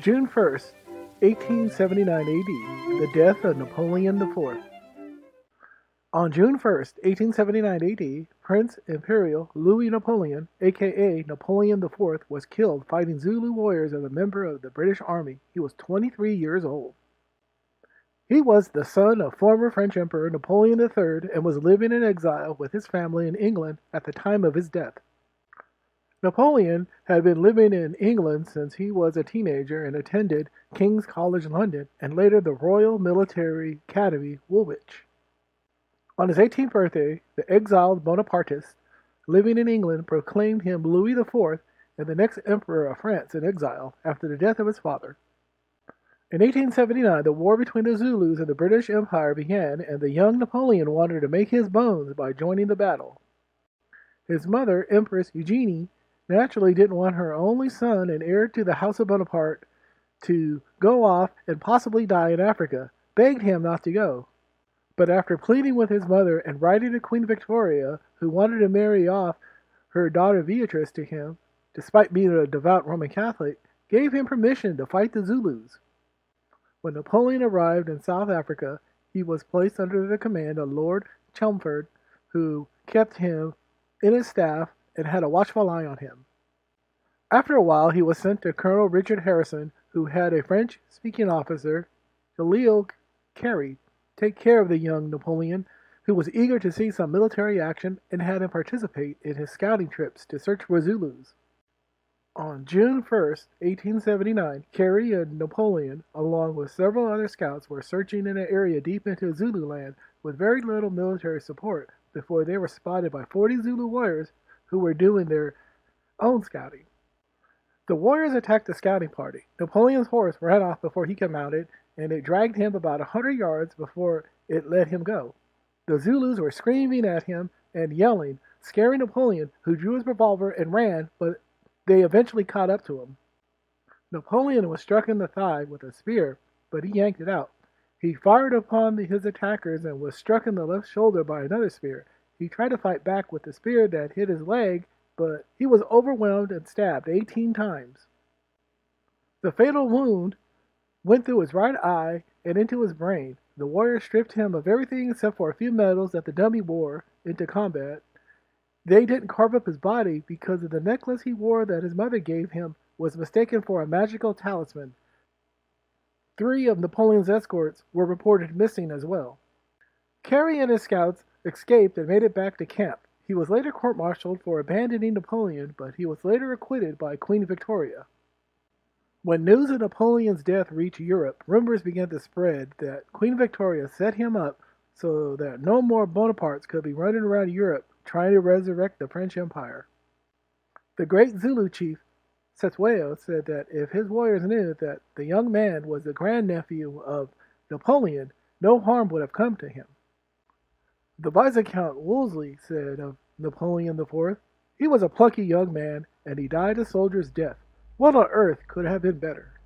June 1st, 1879 AD, the death of Napoleon IV. On June 1st, 1879 AD, Prince Imperial Louis Napoleon, aka Napoleon IV, was killed fighting Zulu warriors as a member of the British Army. He was 23 years old. He was the son of former French Emperor Napoleon III and was living in exile with his family in England at the time of his death. Napoleon had been living in England since he was a teenager and attended King's College London and later the Royal Military Academy, Woolwich. On his 18th birthday, the exiled Bonapartist living in England proclaimed him Louis IV and the next Emperor of France in exile after the death of his father. In 1879, the war between the Zulus and the British Empire began, and the young Napoleon wanted to make his bones by joining the battle. His mother, Empress Eugenie, naturally didn't want her only son and heir to the House of Bonaparte to go off and possibly die in Africa, begged him not to go. But after pleading with his mother and writing to Queen Victoria, who wanted to marry off her daughter Beatrice to him, despite being a devout Roman Catholic, gave him permission to fight the Zulus. When Napoleon arrived in South Africa, he was placed under the command of Lord Chelmsford, who kept him in his staff and had a watchful eye on him. After a while, he was sent to Colonel Richard Harrison, who had a French-speaking officer, Jalil Carey, take care of the young Napoleon, who was eager to see some military action and had him participate in his scouting trips to search for Zulus. On June 1st, 1879, Carey and Napoleon, along with several other scouts, were searching in an area deep into Zululand with very little military support before they were spotted by 40 Zulu warriors who were doing their own scouting. The warriors attacked the scouting party. Napoleon's horse ran off before he could mount it, and it dragged him about 100 yards before it let him go. The Zulus were screaming at him and yelling, scaring Napoleon, who drew his revolver and ran, but they eventually caught up to him. Napoleon was struck in the thigh with a spear, but he yanked it out. He fired upon his attackers and was struck in the left shoulder by another spear. He tried to fight back with the spear that hit his leg, but he was overwhelmed and stabbed 18 times. The fatal wound went through his right eye and into his brain. The warriors stripped him of everything except for a few medals that the dummy wore into combat. They didn't carve up his body because of the necklace he wore that his mother gave him was mistaken for a magical talisman. 3 of Napoleon's escorts were reported missing as well. Carey and his scouts escaped and made it back to camp. He was later court-martialed for abandoning Napoleon, but he was later acquitted by Queen Victoria. When news of Napoleon's death reached Europe, rumors began to spread that Queen Victoria set him up so that no more Bonapartes could be running around Europe trying to resurrect the French Empire. The great Zulu chief, Cetshwayo, said that if his warriors knew that the young man was the grandnephew of Napoleon, no harm would have come to him. The Viscount Wolsey said of Napoleon IV, "He was a plucky young man, and he died a soldier's death. What on earth could have been better?"